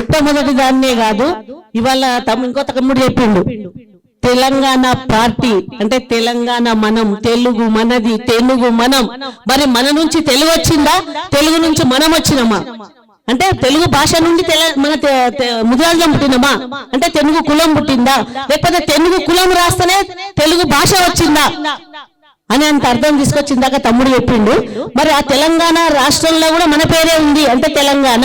మొట్టమొదటి దాన్నే కాదు, ఇవాళ ఇంకో తమ్ముడు చెప్పిండు, తెలంగాణ పార్టీ అంటే తెలంగాణ మనం, తెలుగు మనది, తెలుగు మనం. మరి మన నుంచి తెలుగు వచ్చిందా, తెలుగు నుంచి మనం వచ్చినమా? అంటే తెలుగు భాష నుండి మన ముదిరాజులం పుట్టినమా? అంటే తెలుగు కులం పుట్టిందా? లేకపోతే తెలుగు కులం రాస్తేనే తెలుగు భాష వచ్చిందా అని అంత అర్థం తీసుకొచ్చిందాక తమ్ముడు చెప్పిండు. మరి ఆ తెలంగాణ రాష్ట్రంలో కూడా మన పేరే ఉంది అంటే తెలంగాణ.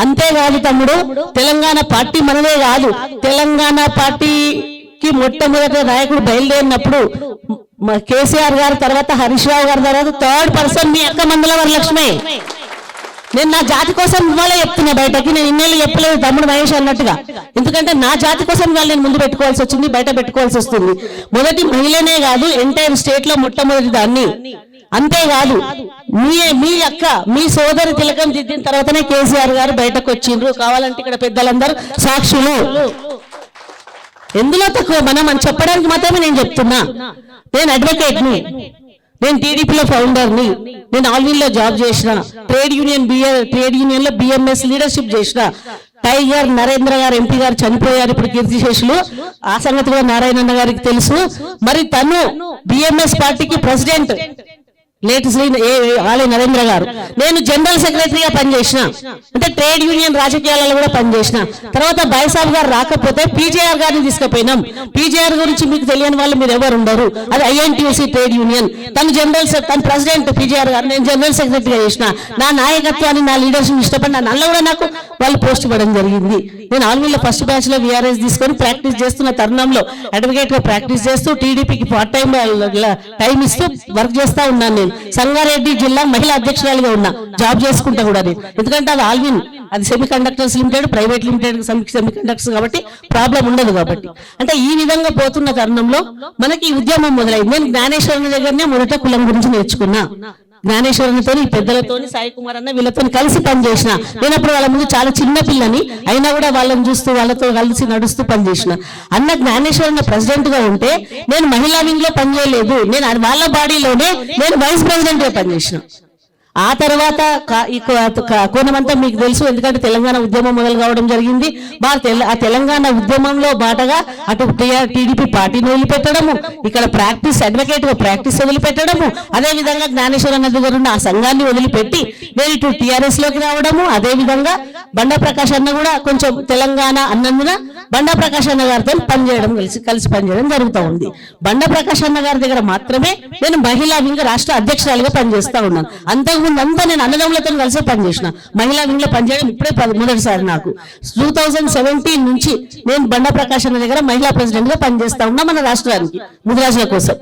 అంతేకాదు తమ్ముడు, తెలంగాణ పార్టీ మనదే కాదు, తెలంగాణ పార్టీకి మొట్టమొదటి నాయకుడు బయలుదేరినప్పుడు కేసీఆర్ గారు తర్వాత హరీష్ రావు గారి తర్వాత థర్డ్ పర్సన్ మీ అక్క మండల వరలక్ష్మి. నేను నా జాతి కోసం ఇవాళ చెప్తున్నా బయటకి, నేను ఇన్నేళ్ళు చెప్పలేదు తమ్ముడు మహేష్ అన్నట్టుగా. ఎందుకంటే నా జాతి కోసం ఇవాళ నేను ముందు పెట్టుకోవాల్సి వచ్చింది, బయట పెట్టుకోవాల్సి వస్తుంది. మొదటి మహిళనే కాదు, ఎంటైర్ స్టేట్ లో మొట్టమొదటి దాన్ని. అంతేకాదు మీ అక్క మీ సోదరి తిలకం దిద్దిన తర్వాతనే కేసీఆర్ గారు బయటకు వచ్చిండ్రు. కావాలంటే ఇక్కడ పెద్దలందరూ సాక్షులు. ఎందులో తక్కువ మనం అని చెప్పడానికి మాత్రమే నేను చెప్తున్నా. నేను అడ్వకేట్ని, నేను టీడీపీలో ఫౌండర్ని, నేను ఆల్విన్లో జాబ్ చేసిన, ట్రేడ్ యూనియన్ లో బిఎంఎస్ లీడర్షిప్ చేసిన. టైగర్ నరేంద్ర గారు ఎంపీ గారు చనిపోయారు, ఇప్పుడు కీర్తిశేషులు. ఆ సంగతి కూడా నారాయణన్న గారికి తెలుసు. మరి తను బిఎంఎస్ పార్టీకి ప్రెసిడెంట్ లేట్ శ్రీ ఆలయ నరేంద్ర గారు. నేను జనరల్ సెక్రటరీగా పనిచేసిన, అంటే ట్రేడ్ యూనియన్ రాజకీయాలలో కూడా పనిచేసిన. తర్వాత బైసాబ్ గారు రాకపోతే పీజేఆర్ గారిని తీసుకుపోయినాం. పీజేఆర్ గురించి మీకు తెలియని వాళ్ళు మీరు ఎవరు ఉండరు, అది ఐఎన్టీయూసీ ట్రేడ్ యూనియన్. తను ప్రెసిడెంట్ పీజేఆర్ గారు, నేను జనరల్ సెక్రటరీగా చేసిన. నా నాయకత్వాన్ని నా లీడర్షిప్ ఇష్టపడి నన్ను కూడా నాకు వాళ్ళు పోస్ట్ ఇవ్వడం జరిగింది. నేను ఆల్వీలో ఫస్ట్ బ్యాచ్ లో విఆర్ఎస్ తీసుకొని ప్రాక్టీస్ చేస్తున్న తరుణంలో అడ్వకేట్ గా ప్రాక్టీస్ చేస్తూ టీడీపీకి పార్ట్ టైం ఇస్తూ వర్క్ చేస్తా ఉన్నాను. నేను సంగారెడ్డి జిల్లా మహిళా అధ్యక్షురాలుగా ఉన్నా, జాబ్ చేసుకుంటా కూడా నేను. ఎందుకంటే అది ఆల్విన్, అది semi conductors limited, private limited semi conductors కాబట్టి ప్రాబ్లం ఉండదు. కాబట్టి అంటే ఈ విధంగా పోతున్న తరుణంలో మనకి ఉద్యమం మొదలైంది. నేను జ్ఞానేశ్వరుని దగ్గరనే మొదట కులం గురించి నేర్చుకున్నా. జ్ఞానేశ్వరునితో పెద్దలతో సాయి కుమార్ అన్న వీళ్ళతో కలిసి పనిచేసిన. నేను అప్పుడు వాళ్ళ ముందు చాలా చిన్న పిల్లని అయినా కూడా వాళ్ళని చూస్తూ వాళ్ళతో కలిసి నడుస్తూ పనిచేసిన. అన్న జ్ఞానేశ్వరన్న ప్రెసిడెంట్ గా ఉంటే నేను మహిళా వింగ్ లో పనిచేయలేదు, నేను వాళ్ళ బాడీలోనే నేను వైస్ ప్రెసిడెంట్ గా పనిచేసిన. ఆ తర్వాత కోణమంతా మీకు తెలుసు, ఎందుకంటే తెలంగాణ ఉద్యమం మొదలు కావడం జరిగింది. ఆ తెలంగాణ ఉద్యమంలో బాటగా అటు టీడీపీ పార్టీని వదిలిపెట్టడము, ఇక్కడ ప్రాక్టీస్ అడ్వకేట్ గా ప్రాక్టీస్ వదిలిపెట్టడము, అదే విధంగా జ్ఞానేశ్వర అన్న దగ్గర ఉన్న ఆ సంఘాన్ని వదిలిపెట్టి నేను ఇటు టీఆర్ఎస్ లోకి రావడము. అదే విధంగా బండా ప్రకాష్ అన్న కూడా కొంచెం తెలంగాణ అన్నందున బండా ప్రకాష్ అన్న గారితో పనిచేయడం కలిసి పనిచేయడం జరుగుతూ ఉంది. బండా ప్రకాష్ అన్న గారి దగ్గర మాత్రమే నేను మహిళా వింగ్ రాష్ట్ర అధ్యక్షురాలుగా పనిచేస్తా ఉన్నాను. అంతా నేను అన్నదమ్ములతో కలిసి పనిచేసిన. మహిళా వింగ్ లో పనిచేయడం ఇప్పుడే మొదటిసారి నాకు. 2017 నుంచి నేను బండా ప్రకాష్ అన్న దగ్గర మహిళా ప్రెసిడెంట్ గా పనిచేస్తా ఉన్నా మన రాష్ట్రానికి ముదిరాజుల కోసం.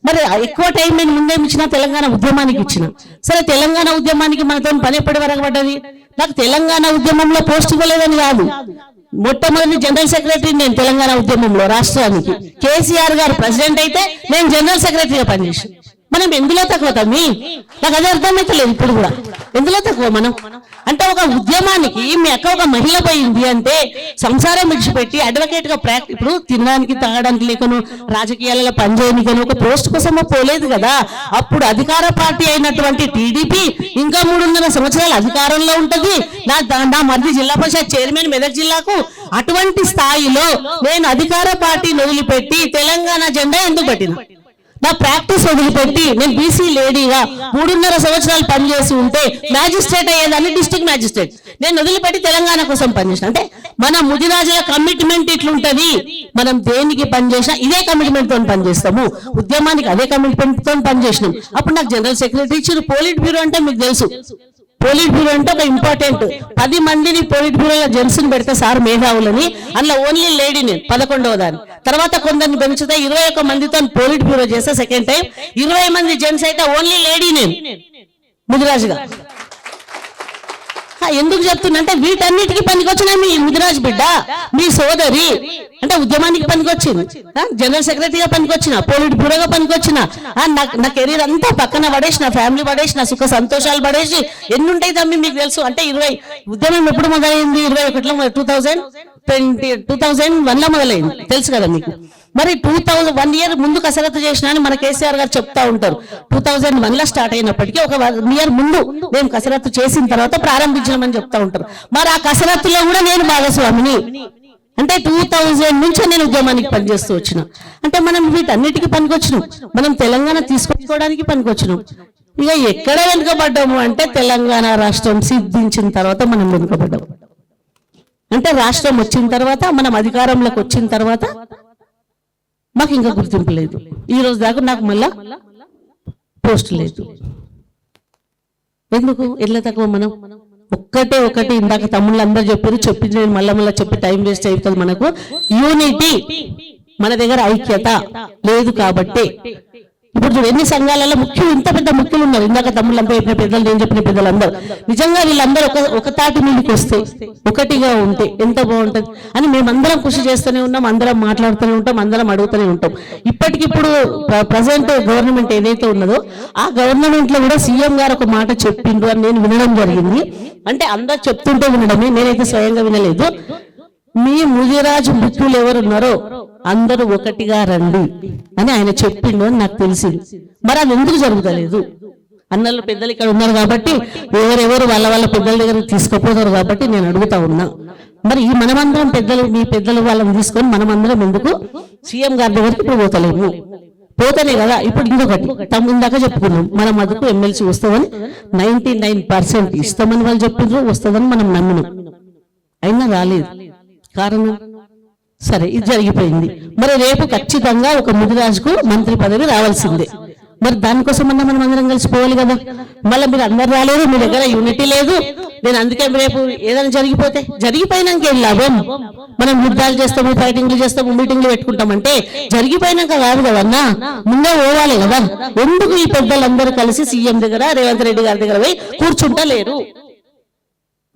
మరి ఎక్కువ టైం నేను ముందేమి ఇచ్చిన, తెలంగాణ ఉద్యమానికి ఇచ్చిన. సరే తెలంగాణ ఉద్యమానికి మనతో పని ఎప్పటి వరకు పడ్డది? నాకు తెలంగాణ ఉద్యమంలో పోస్ట్ ఇవ్వలేదని కాదు, మొట్టమొదటి జనరల్ సెక్రటరీ నేను తెలంగాణ ఉద్యమంలో రాష్ట్రానికి. కేసీఆర్ గారు ప్రెసిడెంట్ అయితే నేను జనరల్ సెక్రటరీగా పనిచేసాను. మనం ఎందులో తక్కువ తమ్మి? నాకు అదే అర్థమైతలేదు ఇప్పుడు కూడా. ఎందులో తక్కువ మనం అంటే ఒక ఉద్యమానికి మీ అక్క ఒక మహిళ పోయింది అంటే సంసారం విడిచిపెట్టి అడ్వకేట్ గా ప్రాక్టీస్, ఇప్పుడు తినడానికి తాగడానికి లేకను రాజకీయాలలో పనిచేయనికను ఒక పోస్ట్ కోసమో పోలేదు కదా. అప్పుడు అధికార పార్టీ అయినటువంటి టీడీపీ ఇంకా 3.5 సంవత్సరాలు అధికారంలో ఉంటది. నా మధ్య జిల్లా పరిషత్ చైర్మన్ మెదక్ జిల్లాకు. అటువంటి స్థాయిలో నేను అధికార పార్టీని వదిలిపెట్టి తెలంగాణ జెండా ఎందుకు పట్టిన? నా ప్రాక్టీస్ వదిలిపెట్టి నేను బీసీ లేడీగా 3.5 సంవత్సరాలు పనిచేసి ఉంటే మ్యాజిస్ట్రేట్ అయ్యేదాన్ని, డిస్ట్రిక్ట్ మ్యాజిస్ట్రేట్. నేను వదిలిపెట్టి తెలంగాణ కోసం పనిచేసిన. అంటే మన ముదిరాజుల కమిట్మెంట్ ఇట్లుంటది. మనం దేనికి పనిచేసినా ఇదే కమిట్మెంట్ తో పనిచేస్తాము. ఉద్యమానికి అదే కమిట్మెంట్ తో పనిచేసినాం. అప్పుడు నాకు జనరల్ సెక్రటరీ ఇచ్చారు. పోలిట్ బ్యూరో అంటే మీకు తెలుసు, పోలిట్ బ్యూరో అంటే ఒక ఇంపార్టెంట్ 10 మందిని పోలిట్ బ్యూరోలో జెంట్స్ ని పెడతా సార్ మేధావులని, అందులో ఓన్లీ లేడీ నేను 11వ దాన్ని. తర్వాత కొందరిని పెంచుతా 21 మందితో పోలిట్ బ్యూరో చేస్తా సెకండ్ టైం. 20 మంది జెంట్స్ అయితే ఓన్లీ లేడీ నేను ముదిరాజుగా. ఎందుకు చెప్తున్నా అంటే వీటన్నిటికీ పనికొచ్చిన మీ ముదిరాజు బిడ్డ, మీ సోదరి అంటే ఉద్యమానికి పనికొచ్చింది, జనరల్ సెక్రటరీగా పనికొచ్చిన, పోలిట్ బ్యూరోగా పనికొచ్చిన. నా కెరీర్ అంతా పక్కన పడేసి, నా ఫ్యామిలీ పడేసి, నా సుఖ సంతోషాలు పడేసి ఎన్ని ఉంటాయి తమ్మి మీకు తెలుసు. అంటే ఉద్యమం ఎప్పుడు మొదలైంది? 2021లో 2001లో మొదలైంది తెలుసు కదా మీకు. మరి 1 year ముందు కసరత్తు చేసినా అని మన కేసీఆర్ గారు చెప్తా ఉంటారు. 2001లో స్టార్ట్ అయినప్పటికీ ఒక 1 year ముందు మేము కసరత్తు చేసిన తర్వాత ప్రారంభించినామని చెప్తా ఉంటారు. మరి ఆ కసరత్తులో కూడా నేను భాగస్వామిని. అంటే 2000 నుంచి నేను ఉద్యమానికి పనిచేస్తూ వచ్చిన. అంటే మనం వీటన్నిటికీ పనికొచ్చినాం, మనం తెలంగాణ తీసుకొచ్చుకోవడానికి పనికొచ్చినాం. ఇక ఎక్కడ వెనుకబడ్డాము అంటే తెలంగాణ రాష్ట్రం సిద్ధించిన తర్వాత మనం వెనుకబడ్డాము. అంటే రాష్ట్రం వచ్చిన తర్వాత, మనం అధికారంలోకి వచ్చిన తర్వాత మాకు ఇంకా గుర్తింపు లేదు. ఈ రోజు దాకా నాకు మళ్ళా పోస్ట్ లేదు. ఎందుకు? ఎట్లా తక్కువ మనం ఒకటి ఇందాక తమ్ముళ్ళు అందరు చెప్పారు, చెప్పింది నేను మళ్ళా చెప్పి టైం వేస్ట్ అయిపోతుంది. మనకు యూనిటీ, మన దగ్గర ఐక్యత లేదు కాబట్టి ఇప్పుడు చూడు ఎన్ని సంఘాలలో ఇంత పెద్ద ముఖ్యులు ఉన్నారు. ఇందాక తమ్ముళ్ళంతా చెప్పిన పెద్దలు, నేను చెప్పిన పెద్దలందరూ నిజంగా వీళ్ళందరూ ఒక తాటి మీదకి వస్తే, ఒకటిగా ఉంటే ఎంత బాగుంటుంది అని మేమందరం కృషి చేస్తూనే ఉన్నాం, అందరం మాట్లాడుతూనే ఉంటాం, అందరం అడుగుతూనే ఉంటాం. ఇప్పటికిప్పుడు ప్రజెంట్ గవర్నమెంట్ ఏదైతే ఉన్నదో ఆ గవర్నమెంట్ లో కూడా సీఎం గారు ఒక మాట చెప్పిండ్రు అని నేను వినడం జరిగింది. అంటే అందరు చెప్తుంటే వినడమే, నేనైతే స్వయంగా వినలేదు. మీ ముదిరాజు మిత్రులు ఎవరున్నారో అందరూ ఒకటిగా రండి అని ఆయన చెప్పిండు అని నాకు తెలిసింది. మరి అది ఎందుకు జరుగుతలేదు? అన్నలు పెద్దలు ఇక్కడ ఉన్నారు కాబట్టి ఎవరెవరు వాళ్ళ పెద్దల దగ్గర తీసుకుపోతారు కాబట్టి నేను అడుగుతా ఉన్నా. మరి ఈ మనమందరం పెద్దలు, మీ పెద్దలు వాళ్ళని తీసుకొని మనమందరం ఎందుకు సీఎం గారి దగ్గరికి ఇప్పుడు పోతలేము? పోతేనే కదా. ఇప్పుడు ఇంకొకటి ఇందాక చెప్పుకున్నాం, మన మధ్యకు ఎమ్మెల్సీ వస్తామని 99% ఇస్తామని వాళ్ళు చెప్పిండ్రు, వస్తుందని మనం నమ్మినాం. అయినా రాలేదు. కారణం సరే ఇది జరిగిపోయింది. మరి రేపు ఖచ్చితంగా ఒక ముదిరాజుకు మంత్రి పదవి రావాల్సిందే. మరి దానికోసం మనం అందరం కలిసిపోవాలి కదా. మళ్ళీ మీరు అందరు రాలేరు, మీ దగ్గర యూనిటీ లేదు. నేను అందుకే రేపు ఏదైనా జరిగిపోయినాక ఏం లాభం? మనం యుద్ధాలు చేస్తాము, ఫైటింగ్లు చేస్తాము, మీటింగ్లు పెట్టుకుంటామంటే జరిగిపోయినాక కాదు కదన్నా, ముందే పోవాలి కదా. ఎందుకు ఈ పెద్దలందరూ కలిసి సీఎం దగ్గర, రేవంత్ రెడ్డి గారి దగ్గర పోయి కూర్చుంటలేరు?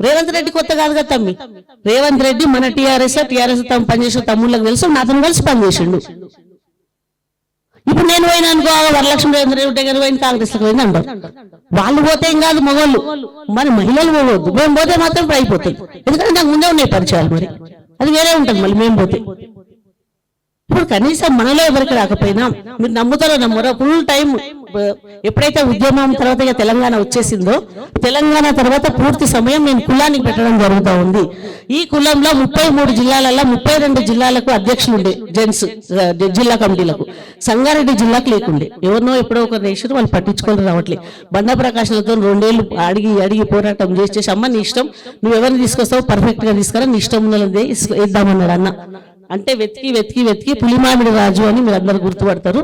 రేవంత్ రెడ్డి కొత్త కాదు కదా తమ్మి. రేవంత్ రెడ్డి మన టీఆర్ఎస్ పనిచేసిన తమ్ముళ్ళకి తెలుసు, నాతో కలిసి పనిచేసిండు. ఇప్పుడు నేను పోయినా అనుకో, వరలక్ష్మి రేవంత్ రెడ్డి దగ్గర పోయిన కాంగ్రెస్ లోకి పోయింది అంటారు. వాళ్ళు పోతే ఏం కాదు, మగవాళ్ళు. మరి మహిళలు పోవద్దు, మేము పోతే మాత్రం అయిపోతుంది. ఎందుకంటే నాకు ముందే ఉన్నాయి పరిచయాలు, మరి అది వేరే ఉంటుంది. మళ్ళీ మేము పోతే ఇప్పుడు కనీసం మనలో ఎవరికి రాకపోయినా, మీరు నమ్ముతారో నమ్మరో, ఫుల్ టైం ఎప్పుడైతే ఉద్యమం తర్వాత ఇక తెలంగాణ వచ్చేసిందో, తెలంగాణ తర్వాత పూర్తి సమయం నేను కులానికి పెట్టడం జరుగుతూ ఉంది. ఈ కులంలో 33 జిల్లాలలో 32 జిల్లాలకు అధ్యక్షులు ఉండే జెంట్స్ జిల్లా కమిటీలకు. సంగారెడ్డి జిల్లాకు లేకుండే, ఎవరినో ఎప్పుడో ఒక నేషన్ వాళ్ళు పట్టించుకొని రావట్లేదు. బండా ప్రకాశంతో 2 ఏళ్ళు అడిగి పోరాటం చేసి అమ్మ నీ ఇష్టం, నువ్వు ఎవరిని తీసుకొస్తావు పర్ఫెక్ట్ గా తీసుకురా, నీ ఇష్టం ఉన్నదే ఇద్దామన్నాడు అన్న. అంటే వెతికి పులిమామిడి రాజు అని మీరు అందరు గుర్తుపడతారు.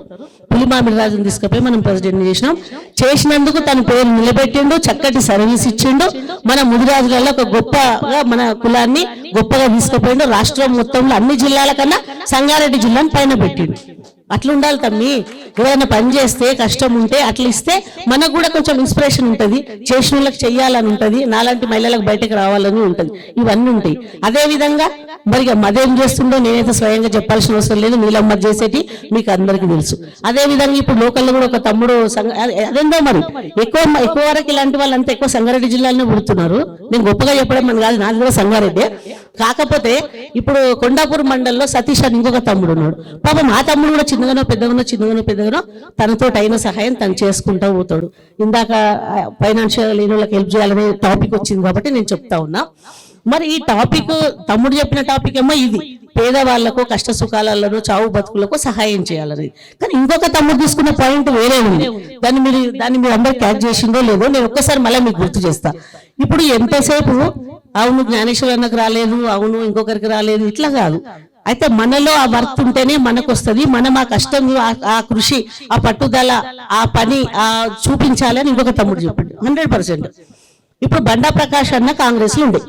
పులిమామిడి రాజుని తీసుకుపోయి మనం ప్రెసిడెంట్ చేసినందుకు తన పేరు నిలబెట్టిండు, చక్కటి సర్వీస్ ఇచ్చిండు. మన ముదిరాజులలో ఒక గొప్పగా మన కులాన్ని గొప్పగా తీసుకుపోయిండు. రాష్ట్రం మొత్తంలో అన్ని జిల్లాల కన్నా సంగారెడ్డి జిల్లాను పైన పెట్టిండు. అట్లా ఉండాలి తమ్మి. ఎవరైనా పని చేస్తే కష్టం ఉంటే అట్లా ఇస్తే మనకు కూడా కొంచెం ఇన్స్పిరేషన్ ఉంటుంది, చేసిన వాళ్ళకి చెయ్యాలని ఉంటుంది, నాలాంటి మహిళలకు బయటకు రావాలని ఉంటుంది. ఇవన్నీ ఉంటాయి. అదే విధంగా మరి మదేం చేస్తుండో నేనైతే స్వయంగా చెప్పాల్సిన అవసరం లేదు, నీలమ్మ చేసేటి మీకు అందరికీ తెలుసు. అదే విధంగా ఇప్పుడు లోకల్లో కూడా ఒక తమ్ముడు అదేందో మరి ఎక్కువ వరకు ఇలాంటి వాళ్ళంతా ఎక్కువ సంగారెడ్డి జిల్లాలోనే పుడుతున్నారు. నేను గొప్పగా చెప్పడం అని కాదు, నాది కూడా సంగారెడ్డి. కాకపోతే ఇప్పుడు కొండాపూర్ మండలంలో సతీష్ అని ఇంకొక తమ్ముడు ఉన్నాడు. పాపం ఆ తమ్ముడు కూడా చిన్నగానో పెద్దగానో తనతో అయిన సహాయం తను చేసుకుంటూ పోతాడు. ఇందాక ఫైనాన్షియల్ లేని వాళ్ళకి హెల్ప్ చేయాలనే టాపిక్ వచ్చింది కాబట్టి నేను చెప్తా ఉన్నా. మరి ఈ టాపిక్ తమ్ముడు చెప్పిన టాపిక్ ఏమో ఇది, పేదవాళ్లకు కష్ట సుఖాలలో చావు బతుకులకు సహాయం చేయాలని. కానీ ఇంకొక తమ్ముడు తీసుకున్న పాయింట్ వేరే ఉంది. దాన్ని మీరు అందరూ క్యాచ్ చేసిందో లేదో నేను ఒక్కసారి మళ్ళీ మీకు గుర్తు చేస్తా. ఇప్పుడు ఎంతసేపు అవును జ్ఞానేశ్వర్ అన్నకు రాలేదు, అవును ఇంకొకరికి రాలేదు, ఇట్లా కాదు. అయితే మనలో ఆ వర్క్ ఉంటేనే మనకు వస్తుంది. మనం ఆ కష్టం, ఆ కృషి, ఆ పట్టుదల, ఆ పని చూపించాలని ఇంకొక తమ్ముడు చెప్పిండు 100%. ఇప్పుడు బండా ప్రకాష్ అన్న కాంగ్రెస్ లో ఉండే,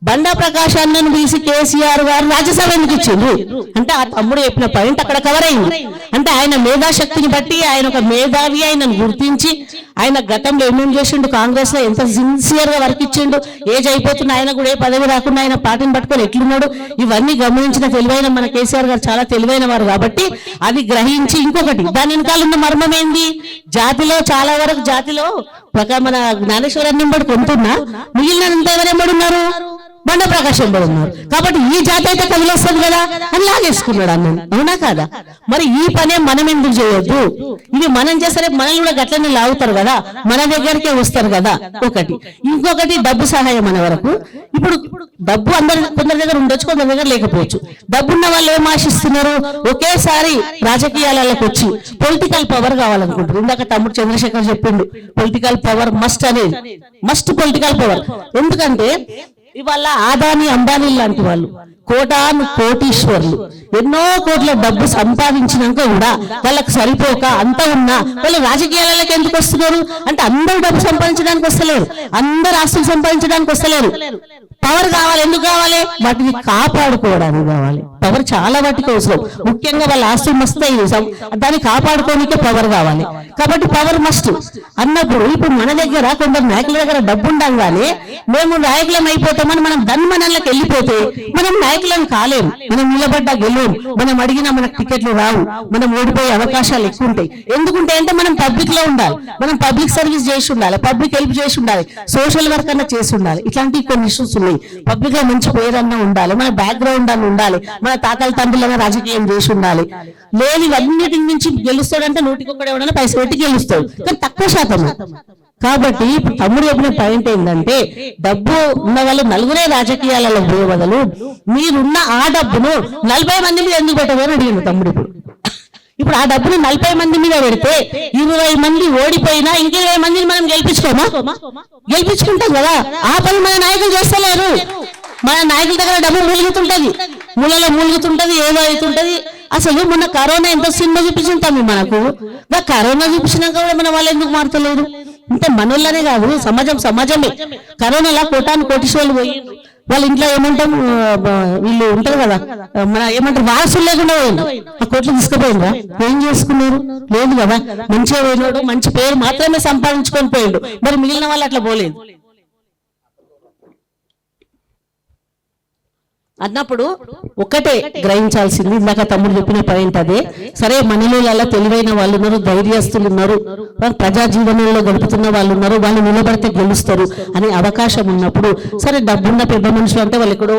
బండా ప్రకాష్ అన్నను తీసి కేసీఆర్ గారు రాజ్యసభ ఎందుకు ఇచ్చిండ్రు అంటే ఆ తమ్ముడు చెప్పిన పాయింట్ అక్కడ కవర్ అయింది. అంటే ఆయన మేధాశక్తిని బట్టి, ఆయన ఒక మేధావి, ఆయనను గుర్తించి ఆయన గతంలో ఏమేమి చేసిండు, కాంగ్రెస్ లో ఎంత సిన్సియర్ గా వర్క్ ఇచ్చిండు, ఏజ్ అయిపోతున్న ఆయన కూడా ఏ పదవి రాకుండా ఆయన పార్టీని పట్టుకొని ఎట్లున్నాడు, ఇవన్నీ గమనించిన తెలివైన మన కేసీఆర్ గారు చాలా తెలివైన వారు కాబట్టి అది గ్రహించి, ఇంకొకటి దాని వెనకాల ఉన్న మర్మం ఏంది, జాతిలో చాలా వరకు మన జ్ఞానేశ్వరాన్ని బట్టి కొంటున్నా, మిగిలిన ఎవరెంబడి ఉన్నారు, బండ ప్రకాశం కూడా ఉన్నారు. కాబట్టి ఈ జాతి అయితే కదిలేస్తుంది కదా అని లాగేసుకున్నాడు అన్న. అవునా కాదా? మరి ఈ పనే మనం ఎందుకు చేయొద్దు? ఇది మనం చేస్తే మనల్ని కూడా గట్లనే లాగుతారు కదా, మన దగ్గరికే వస్తారు కదా. ఒకటి. ఇంకొకటి డబ్బు సహాయం అనే వరకు, ఇప్పుడు డబ్బు కొందరి దగ్గర ఉండొచ్చు, కొందరి దగ్గర లేకపోవచ్చు. డబ్బున్న వాళ్ళు ఏం ఆశిస్తున్నారు? ఒకేసారి రాజకీయాలకు వచ్చి పొలిటికల్ పవర్ కావాలనుకుంటారు. ఇందాక తమ్ముడు చంద్రశేఖర్ చెప్పిండు పొలిటికల్ పవర్ మస్ట్ అనేది, మస్ట్ పొలిటికల్ పవర్. ఎందుకంటే ఇవాళ ఆదాని అంబానీ లాంటి వాళ్ళు కోటాను కోటీశ్వర్లు ఎన్నో కోట్ల డబ్బు సంపాదించినాక కూడా వాళ్ళకి సరిపోక అంత ఉన్నా వాళ్ళు రాజకీయాలకు ఎందుకు వస్తున్నారు అంటే అందరూ డబ్బు సంపాదించడానికి వస్తలేరు, అందరు ఆస్తులు సంపాదించడానికి వస్తలేరు. పవర్ కావాలి. ఎందుకు కావాలి? వాటిని కాపాడుకోవడానికి కావాలి. పవర్ చాలా వాటికి అవసరం. ముఖ్యంగా వాళ్ళ ఆస్తులు మస్తు దాన్ని కాపాడుకోనికే పవర్ కావాలి. కాబట్టి పవర్ మస్ట్ అన్నప్పుడు ఇప్పుడు మన దగ్గర కొందరు నాయకుల దగ్గర డబ్బు ఉండగానే మేము నాయకులం అయిపోతామని మనం ధన్మనల్లోకి వెళ్ళిపోతే మనం నాయకులను కాలేము, మనం నిలబడ్డా గెలవము, మనం అడిగినా మనకు టికెట్లు రావు, మనం ఓడిపోయే అవకాశాలు ఎక్కువ ఉంటాయి. ఎందుకుంటే అంటే మనం పబ్లిక్ లో ఉండాలి, మనం పబ్లిక్ సర్వీస్ చేసి ఉండాలి, పబ్లిక్ హెల్ప్ చేసి ఉండాలి, సోషల్ వర్క్ అన్నా చేసి ఉండాలి. ఇట్లాంటి కొన్ని ఇష్యూస్ ఉన్నాయి. పబ్లిక్ లో మంచి పేరన్నా ఉండాలి, మన బ్యాక్గ్రౌండ్ అన్న ఉండాలి, మన తాతల తండ్రులన్నా రాజకీయం చేసి ఉండాలి. లేదు ఇవన్నిటి నుంచి గెలుస్తాడంటే 100కి ఎవడన్నా పైసలు పెట్టి గెలుస్తాడు, కానీ తక్కువ శాతం. కాబట్టి ఇప్పుడు తమ్ముడు చెప్పిన పాయింట్ ఏంటంటే డబ్బు ఉన్న వాళ్ళు నలుగురే రాజకీయాలలో పోయే బదులు మీరున్న ఆ డబ్బును 40 మంది మీద ఎందుకు పెట్టదు అని అడిగింది తమ్ముడు. ఇప్పుడు ఆ డబ్బును 40 మంది మీద పెడితే 20 మంది ఓడిపోయినా ఇంక 20 మందిని మనం గెలిపించుకుంటాం కదా. ఆ పని మన నాయకులు చేస్తలేరు. మన నాయకుల దగ్గర డబ్బు మూలుగుతుంటది, మూలుగుతుంటది, ఏదో అవుతుంటది. అసలు మొన్న కరోనా ఎంత సినిమా చూపించుంటాము మనకు. కరోనా చూపించినాక కూడా మన వాళ్ళు ఎందుకు మారుతలేరు అంటే మనోళ్ళనే కాదు, సమాజమే. కరోనాలో కోటాను కోటీశ్వర్లు పోయి వాళ్ళ ఇంట్లో ఏమంటాం వీళ్ళు ఉంటారు కదా మన ఏమంటారు వారసులు లేకుండా పోయింది, ఆ కోట్లు తీసుకుపోయిందా? ఏం చేసుకున్నారు? లేదు కదా. మంచిగా పోయినాడు, మంచి పేరు మాత్రమే సంపాదించుకొని పోయిండు. మరి మిగిలిన వాళ్ళు అట్లా పోలేదు అన్నప్పుడు ఒకటే గ్రహించాల్సింది. ఇందాక తమ్ముడు చెప్పిన పాయింట్ అదే. సరే మనలో తెలివైన వాళ్ళు ఉన్నారు, ధైర్యస్తులు ఉన్నారు, ప్రజా జీవనంలో గడుపుతున్న వాళ్ళు ఉన్నారు, వాళ్ళు నిలబడితే గెలుస్తారు అనే అవకాశం ఉన్నప్పుడు సరే డబ్బున్న పెద్ద మనుషులు అంటే వాళ్ళు ఎక్కడో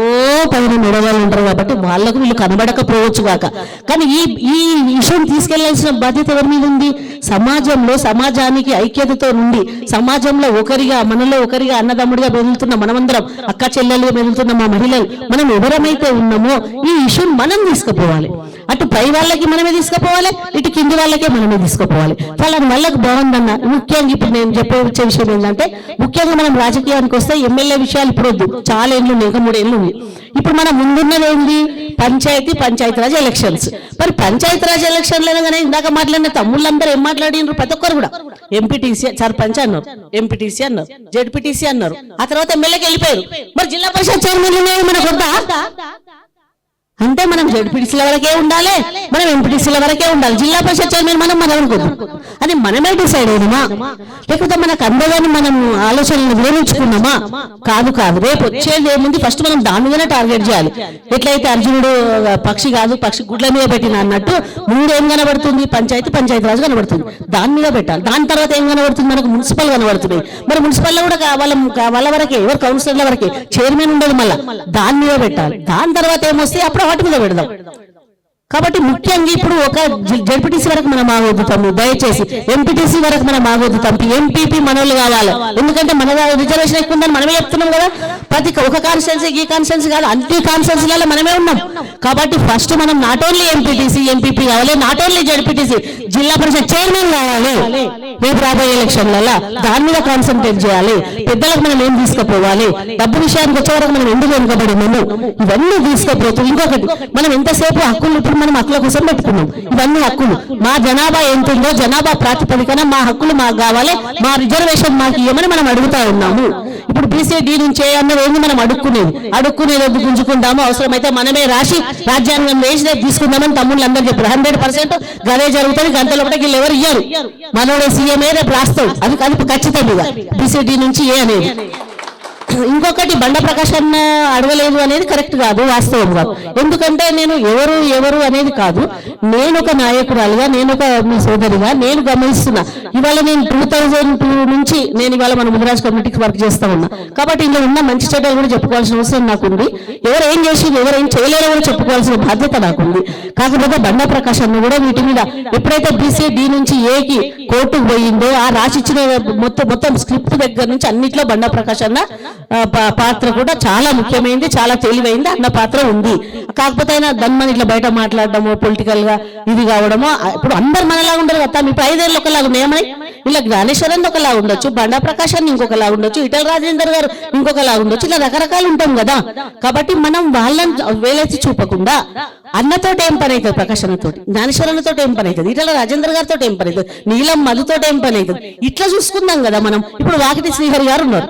పైన మెడవాళ్ళు ఉంటారు కాబట్టి వాళ్ళకు వీళ్ళు కనబడకపోవచ్చు కాక. కానీ ఈ విషయం తీసుకెళ్లాల్సిన బాధ్యత ఎవరి మీద ఉంది? సమాజంలో సమాజానికి ఐక్యతతో నుండి సమాజంలో ఒకరిగా మనలో ఒకరిగా అన్నదమ్ముడిగా మెదులుతున్న మనమందరం, అక్క చెల్లెలుగా మెదులుతున్న మా మహిళలు మనం ఎవరమైతే ఉన్నామో ఈ ఇష్యూని మనం తీసుకుపోవాలి. అటు పై వాళ్ళకి మనమే తీసుకుపోవాలి, ఇటు కింది వాళ్ళకే మనమే తీసుకుపోవాలి. వాళ్ళని వాళ్ళకి బాగుందన్న. ముఖ్యంగా ఇప్పుడు నేను చెప్పే విషయం ఏంటంటే ముఖ్యంగా మనం రాజకీయానికి వస్తే ఎమ్మెల్యే విషయాలు ఇప్పుడు వద్దు, చాలా ఏళ్ళు ఉన్నాయి, ఇంకా 3 ఏళ్ళు ఉంది. ఇప్పుడు మనం ముందున్నది ఏంటి? పంచాయతీరాజ్ ఎలక్షన్స్. మరి పంచాయతీరాజ్ ఎలక్షన్లు కానీ ఇందాక మాట్లాడిన తమ్ముళ్ళందరూ ఏం మాట్లాడినారు? ప్రతి ఒక్కరు కూడా ఎంపీటీసీ సర్పంచ్ అన్నారు, ఎంపీటీసీ అన్నారు, జెడ్పీటీసీ అన్నారు, ఆ తర్వాత ఎమ్మెల్యేకి వెళ్ళిపోయారు. మరి జిల్లా పరిషత్ చైర్మన్ మనకు వద్దా? అంటే మనం జెడ్పీటీసీల వరకే ఉండాలి, మనం ఎంపీటీసీల వరకే ఉండాలి, జిల్లా పరిషత్ చైర్మన్ మనం అనుకుందాం. అది మనమే డిసైడ్ అయినామా? లేకపోతే మనకు అందగానే మనం ఆలోచనలు విరమించుకున్నామా? కాదు. రేపు వచ్చేది ఏముంది? ఫస్ట్ మనం దాని మీదనే టార్గెట్ చేయాలి. ఎట్లయితే అర్జునుడు పక్షి కాదు పక్షి గుడ్ల మీద పెట్టిన అన్నట్టు ముందు ఏం కనబడుతుంది? పంచాయతీరాజ్ కనబడుతుంది, దాని మీద పెట్టాలి. దాని తర్వాత ఏం కనబడుతుంది? మనకు మున్సిపల్ కనబడుతున్నాయి. మరి మున్సిపల్లో కూడా వాళ్ళ వరకే, ఎవరు కౌన్సిలర్ల వరకే, చైర్మన్ ఉండదు, మళ్ళీ దాని మీద పెట్టాలి. దాని తర్వాత ఏమొస్తే అప్పుడు వాటి మీద పెడదాం. కాబట్టి ముఖ్యంగా ఇప్పుడు ఒక జెడ్పీటీసీ వరకు మనం ఆగొద్దు తమ్మి, దయచేసి ఎంపీటీసీ వరకు మనం ఆగొద్దు తమ్మి. ఎంపీపీ మనోళ్ళు కావాలి, ఎందుకంటే మన రిజర్వేషన్ ఎక్కువ ఉందని మనమే చెప్తున్నాం కదా. ప్రతి ఒక కాన్స్టిట్యున్సీ ఈ కాన్స్టిట్యున్సీ కాదు, అన్ని కాన్స్టిట్యున్సీలలో మనమే ఉన్నాం. కాబట్టి ఫస్ట్ మనం నాట్ ఓన్లీ ఎంపీటీసీ ఎంపీపీ కావాలి, నాట్ ఓన్లీ జెడ్పీటీసీ జిల్లా పరిషత్ చైర్మన్ కావాలి. రేపు రాబోయే ఎలక్షన్లలో దాని మీద కాన్సన్ట్రేట్ చేయాలి. పెద్దలకు మనం ఏం తీసుకుపోవాలి, డబ్బు విషయానికి వచ్చే వరకు మనం ఎందుకు వెనుకబడినాము, ఇవన్నీ తీసుకుపోతూ ఇంకొకటి మనం ఎంతసేపు హక్కులు ఇప్పుడు మనం హక్కుల కోసం పెట్టుకున్నాం. ఇవన్నీ హక్కులు మా జనాభా ఎంతుందో జనాభా ప్రాతిపదికన మా హక్కులు మాకు కావాలి, మా రిజర్వేషన్ మాకు ఇవ్వమని మనం అడుగుతా ఉన్నాము. ఇప్పుడు బీసీడీ నుంచి అన్నది ఏంది? మనం అడుక్కునేది గుంజుకుంటాము. అవసరమైతే మనమే రాసి రాజ్యాంగం వేసి తీసుకుందామని తమ్ముళ్ళు అందరూ చెప్పారు. 100% గదే జరుగుతుంది. గంటల ఒకటి వీళ్ళు ఎవరు ఇయ్యారు, మనోడే సీఎంఏ రేపు రాస్తాడు. అది ఖచ్చితంగా బీసీడీ నుంచి ఏ అనేది ఇంకొకటి బండ ప్రకాష్ అన్న అడగలేదు అనేది కరెక్ట్ కాదు, వాస్తవం కాదు. ఎందుకంటే నేను ఎవరు అనేది కాదు, నేను ఒక నాయకురాలుగా, నేను ఒక మీ సోదరిగా నేను గమనిస్తున్నా. ఇవాళ నేను 2002 నుంచి నేను ఇవాళ మన ముదిరాజ్ కమ్యూనిటీకి వర్క్ చేస్తా ఉన్నా. కాబట్టి ఇందులో ఉన్న మంచి చెడ్డలు కూడా చెప్పుకోవాల్సిన అవసరం నాకుంది. ఎవరు ఏం చేసి ఎవరు ఏం చేయలేరో కూడా చెప్పుకోవాల్సిన బాధ్యత నాకుంది. కాకపోతే బండ ప్రకాష్ అన్న కూడా వీటి మీద ఎప్పుడైతే BCD నుంచి ఏకి కోర్టుకు పోయిందో ఆ రాసిచ్చిన మొత్తం స్క్రిప్ట్ దగ్గర నుంచి అన్నిట్లో బండ ప్రకాష్ అన్న పాత్ర కూడా చాలా ముఖ్యమైనది, చాలా తెలివైంది, అన్న పాత్ర ఉంది. కాకపోతే ఆయన దన్మని ఇట్లా బయట మాట్లాడడము, పొలిటికల్ గా ఇది కావడము. ఇప్పుడు అందరు మనలాగా ఉండరు కదా, ఇప్పుడు 5 ఏళ్ళు ఒకలాగా ఉన్నాయమని, ఇలా జ్ఞానేశ్వరన్ ఒకలా ఉండొచ్చు, బండా ప్రకాష్ అని ఇంకొకలా ఉండొచ్చు, ఈటెల రాజేందర్ గారు ఇంకొకలా ఉండొచ్చు, ఇలా రకరకాలు ఉంటాం కదా. కాబట్టి మనం వాళ్ళని వేలెత్తి చూపకుండా అన్నతోటి ఏం పని అవుతుంది, ప్రకాష్ అన్నతోటి, జ్ఞానేశ్వరన్నతో ఏం పని అవుతుంది, ఈటెల రాజేందర్ గారితో ఏం పని అవుతుంది, నీలం మధుతో ఏం పని అవుతుంది, ఇట్లా చూసుకుందాం కదా మనం. ఇప్పుడు వాకిటి శ్రీహరి గారు ఉన్నారు,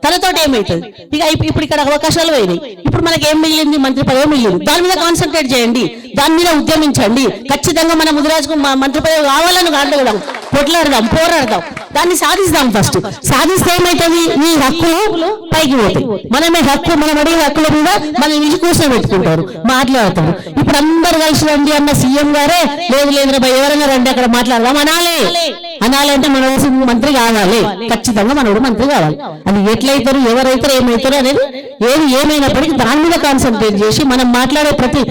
తనతో ఏమవుతుంది? ఇక ఇప్పుడు ఇక్కడ అవకాశాలు పోయినాయి, ఇప్పుడు మనకి ఏం మిగిలింది, మంత్రి పదవి మిగిలింది. దాని మీద కాన్సన్ట్రేట్ చేయండి, దాని మీద ఉద్యమించండి. ఖచ్చితంగా మన ముదిరాజుకు మంత్రి పదవి కావాలని కాండగదాం, కొట్లాడదాం, పోరాడదాం, దాన్ని సాధిస్తాం. ఫస్ట్ సాధిస్తే ఏమవుతుంది, ఈ హక్కులు పైకి పోతాయి. మనమే హక్కు, మనం అడిగే హక్కుల మీద మనం ఇంటి కూర్చొని పెట్టుకుంటారు, మాట్లాడతారు. ఇప్పుడు అందరు కలిసి రండి అన్న సీఎం గారే లేదు ఎవరైనా రండి అక్కడ మాట్లాడదాం అనాలంటే మన మంత్రి కావాలి, ఖచ్చితంగా మనోడు మంత్రి కావాలి. అది ఎట్లయితారు, ఎవరైతారు, ఏమవుతారు అనేది ఏమైనప్పటికీ దాని మీద కాన్సన్ట్రేట్ చేసి మనం మాట్లాడే ప్రతి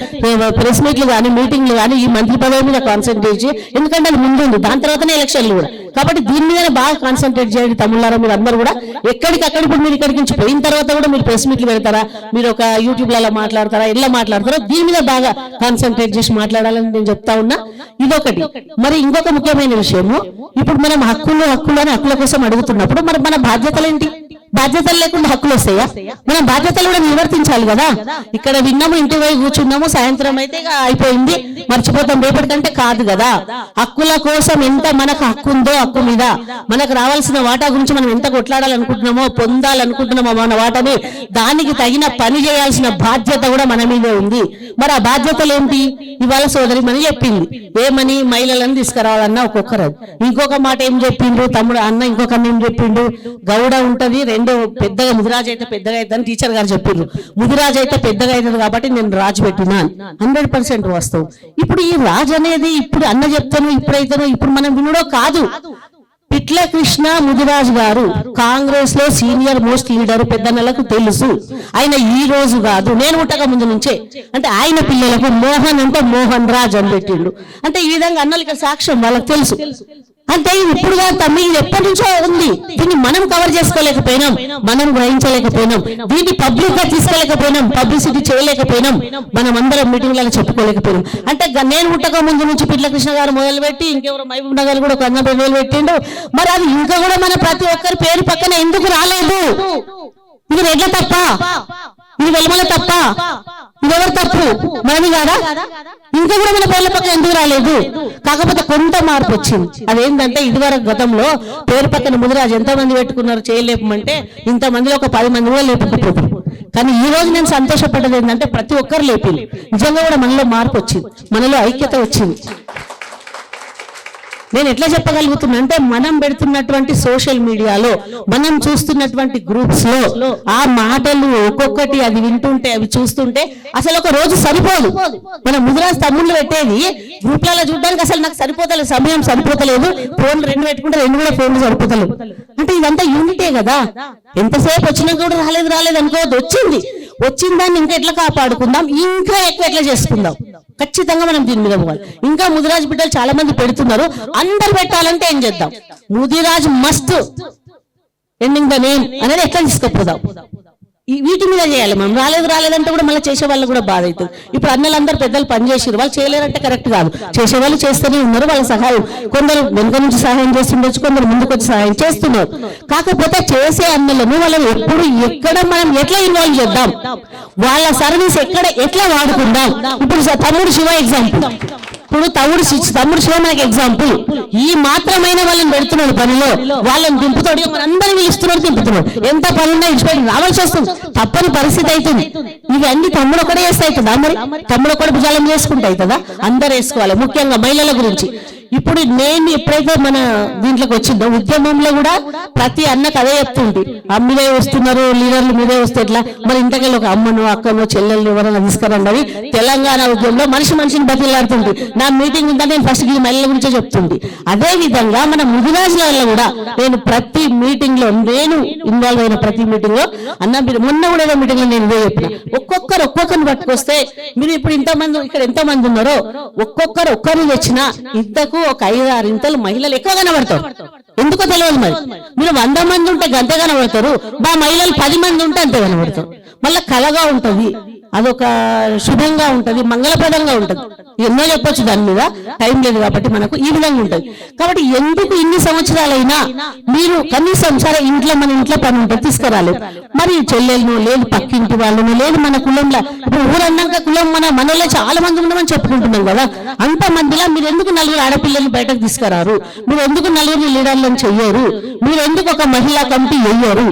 ప్రెస్ మీట్లు కానీ మీటింగ్లు కానీ ఈ మంత్రి పదవి మీద కాన్సన్ట్రేట్ చేసి, ఎందుకంటే అది ముందుంది, దాని తర్వాతనే ఎలక్షన్లు కూడా. కాబట్టి దీని మీదనే బాగా కాన్సన్ట్రేట్ చేయండి తమ్ముళ్ళారా. మీరు అందరూ కూడా ఎక్కడికక్కడ ఇప్పుడు మీరు ఇక్కడికి నుంచి పోయిన తర్వాత కూడా మీరు ప్రెస్ మీట్లు పెడతారా, మీరు ఒక యూట్యూబ్లలో మాట్లాడతారా, ఎలా మాట్లాడతారా, దీని మీద బాగా కాన్సన్ట్రేట్ చేసి మాట్లాడాలని నేను చెప్తా ఉన్నా. ఇదొకటి. మరి ఇంకొక ముఖ్యమైన విషయము, ఇప్పుడు మనం హక్కులు అని హక్కుల కోసం అడుగుతున్నప్పుడు మరి మన బాధ్యతలు ఏంటి? బాధ్యతలు లేకుండా హక్కులు వస్తాయా? మనం బాధ్యతలు కూడా నిర్వర్తించాలి కదా. ఇక్కడ విన్నాము, ఇంటి పోయి కూర్చున్నాము, సాయంత్రం అయితే అయిపోయింది, మర్చిపోతాం, రేపటికంటే కాదు కదా. హక్కుల కోసం ఎంత మనకు హక్కు ఉందో, హక్కు మీద మనకు రావాల్సిన వాటా గురించి మనం ఎంత కొట్లాడాలనుకుంటున్నామో, పొందాలనుకుంటున్నామో మన వాటాని, దానికి తగిన పని చేయాల్సిన బాధ్యత కూడా మన మీదే ఉంది. మరి ఆ బాధ్యతలు ఏంటి? ఇవాళ సోదరి మని చెప్పింది, ఏమని మహిళలను తీసుకురావాలన్నా ఒక్కొక్కరు. ఇంకొక మాట ఏం చెప్పిండు తమ్ముడు అన్న, ఇంకొక అన్న ఏం చెప్పిండు, గౌడ ఉంటది రెండు పెద్దగా, ముదిరాజు అయితే పెద్దగా అవుతుందని టీచర్ గారు చెప్పిండ్రు. ముదిరాజు అయితే పెద్దగా అవుతుంది కాబట్టి నేను రాజు పెట్టినాను, 100% వాస్తవం. ఇప్పుడు ఈ రాజు అనేది ఇప్పుడు అన్న చెప్తాను, ఇప్పుడైతాను, ఇప్పుడు మనం వినడో కాదు. పిట్ల కృష్ణ ముదిరాజు గారు కాంగ్రెస్ లో సీనియర్ మోస్ట్ లీడర్, పెద్దన్నలకు తెలుసు. ఆయన ఈ రోజు కాదు, నేను పుట్టక ముందు నుంచే, అంటే ఆయన పిల్లలకు మోహన్ అంటే మోహన్ రాజ్ అని పెట్టిండు. అంటే ఈ విధంగా అన్నలు ఇక్కడ సాక్ష్యం, వాళ్ళకి తెలుసు. అంటే ఇప్పుడు తమ్మి ఇది ఎప్పటి నుంచో ఉంది, దీన్ని మనం కవర్ చేసుకోలేకపోయినాం, మనం గ్రహించలేకపోయినాం, దీన్ని పబ్లిక్ గా తీసుకోలేకపోయినాం, పబ్లిసిటీ చేయలేకపోయినాం, మనం అందరం మీటింగ్లలో చెప్పుకోలేకపోయినాం. అంటే నేను పుట్టక ముందు నుంచి పిట్ల కృష్ణ గారు మొదలుపెట్టి ఇంకెవరు మహబూబ్ నగర్ కూడా ఒక 100,000 పెట్టిండు. మరి అది ఇంకా కూడా మన ప్రతి ఒక్కరి పేరు పక్కన ఎందుకు రాలేదు? ఇది రెడ్ల తప్ప, ఇది వెలుమల తప్ప, ఇదెవరు తప్పు? మనది కాదా? ఇంకా కూడా మన పేర్ల పక్కన ఎందుకు రాలేదు? కాకపోతే కొంత మార్పు వచ్చింది. అదేంటంటే ఇదివరకు గతంలో పేరు పక్కన ముదిరాజు ఎంతమంది పెట్టుకున్నారు చేయలేపమంటే, ఇంతమందిలో ఒక 10 మంది కూడా లేపకపోతారు. కానీ ఈ రోజు నేను సంతోషపడ్డది ఏంటంటే ప్రతి ఒక్కరు లేపింది. నిజంగా కూడా మనలో మార్పు వచ్చింది, మనలో ఐక్యత వచ్చింది. నేను ఎట్లా చెప్పగలుగుతున్నా అంటే, మనం పెడుతున్నటువంటి సోషల్ మీడియాలో, మనం చూస్తున్నటువంటి గ్రూప్స్ లో ఆ మాటలు ఒక్కొక్కటి అది వింటుంటే, అవి చూస్తుంటే అసలు ఒక రోజు సరిపోదు. మన ముదిరాజు తమ్ముళ్ళు పెట్టేది గ్రూప్లలో చూడడానికి అసలు నాకు సరిపోతలేదు, సమయం సరిపోతలేదు, ఫోన్లు 2 పెట్టుకుంటే 2 కూడా ఫోన్లు సరిపోతలేదు. అంటే ఇదంతా యూనిటే కదా. ఎంతసేపు వచ్చినా కూడా రాలేదు అనుకోవద్దు, వచ్చిన దాన్ని ఇంకా ఎట్లా కాపాడుకుందాం, ఇంకా ఎక్కువ ఎట్లా చేసుకుందాం. ఖచ్చితంగా మనం దీని మీద పోవాలి. ఇంకా ముదిరాజు బిడ్డలు చాలా మంది పెడుతున్నారు, అందరు పెట్టాలంటే ఏం చేద్దాం? Mudiraj must ending the name అనేది ఎట్లా తీసుకుపోదాం, వీటి మీద చేయాలి. మనం రాలేదంటే కూడా మళ్ళీ చేసే వాళ్ళు కూడా బాధ అవుతుంది. ఇప్పుడు అన్నలందరూ పెద్దలు పనిచేసారు, వాళ్ళు చేయలేరంటే కరెక్ట్ కాదు, చేసేవాళ్ళు చేస్తూనే ఉన్నారు. వాళ్ళ సహాయం కొందరు వెనుక నుంచి సహాయం చేస్తుండొచ్చు, కొందరు ముందుకు వచ్చి సహాయం చేస్తున్నారు. కాకపోతే చేసే అన్నలను వాళ్ళని ఎప్పుడు ఎక్కడ మనం ఎట్లా ఇన్వాల్వ్ చేద్దాం, వాళ్ళ సర్వీస్ ఎట్లా వాడుకుందాం. ఇప్పుడు తమ్ముడు శివ ఎగ్జాంపుల్, ఇప్పుడు తమ్ముడు శివ మనకి ఎగ్జాంపుల్. ఈ మాత్రమైన వాళ్ళని పెడుతున్నాడు పనిలో, వాళ్ళని దింపుతాడు, మనందరినీ ఇస్తున్నాడు, దింపుతున్నాడు. ఎంత పనున్నా ఇచ్చిపోయి రావాల్సి వస్తుంది, తప్పని పరిస్థితి అవుతుంది. ఇవన్నీ తమ్ముడు ఒకటే చేస్తే అవుతుందా? మరి తమ్ముడు ఒకటి భుజాలం చేసుకుంటే అవుతుందా? అందరు వేసుకోవాలి. ముఖ్యంగా మహిళల గురించి ఇప్పుడు నేను ఎప్పుడైతే మన దీంట్లోకి వచ్చిందో ఉద్యమంలో కూడా ప్రతి అన్నకు అదే చెప్తుంది, మీరే వస్తున్నారు లీడర్లు మీరే వస్తే ఎట్లా, మరి ఇంతకెళ్ళి ఒక అమ్మను అక్కను చెల్లెళ్ళు ఎవరైనా తీసుకురండి అని తెలంగాణ ఉద్యమంలో మనిషిని బతిలాడుతుంది. నా మీటింగ్ ఉందని నేను ఫస్ట్ ఈ మహిళల గురించే చెప్తుంది. అదే విధంగా మన ముదిరాజులలో కూడా నేను ప్రతి మీటింగ్ లో నేను ఇన్వాల్వ్ అయిన ప్రతి మీటింగ్ లో అన్న మీరు మొన్న కూడా ఏదో మీటింగ్ లో నేను ఇదే చెప్పిన, ఒక్కొక్కరిని పట్టుకొస్తే మీరు ఇప్పుడు ఇంతమంది ఇక్కడ ఎంతమంది ఉన్నారో ఒక్కొక్కరిని తెచ్చినా ఇంతకు ఒక 5-6 ఇంతలు మహిళలు ఎక్కువ కనబడతారు. ఎందుకో తెలియదు, మరి మీరు 100 మంది ఉంటే గంత కనబడతారు, మా మహిళలు 10 మంది ఉంటే అంతే కనబడతారు. మళ్ళీ కళగా ఉంటది, అదొక శుభంగా ఉంటది, మంగళప్రదంగా ఉంటది. ఎన్నో చెప్పొచ్చు, దాని మీద టైం లేదు కాబట్టి మనకు ఈ విధంగా ఉంటది. కాబట్టి ఎందుకు ఇన్ని సంవత్సరాలైనా మీరు కనీసం సరే మన ఇంట్లో పని ఉంటుంది తీసుకురాలేదు, మరి చెల్లెలను లేదు పక్కింటి వాళ్ళను లేదు మన కులంలో, ఇప్పుడు ఊరన్నాక కులం మనలో చాలా మంది ఉన్నామని చెప్పుకుంటున్నాం కదా, అంత మందిలా మీరు ఎందుకు 4 ఆడపిల్లల్ని బయటకు తీసుకురారు, మీరు ఎందుకు 4 లీడర్లను చెయ్యరు, మీరు ఎందుకు ఒక మహిళా కమిటీ వెయ్యరు?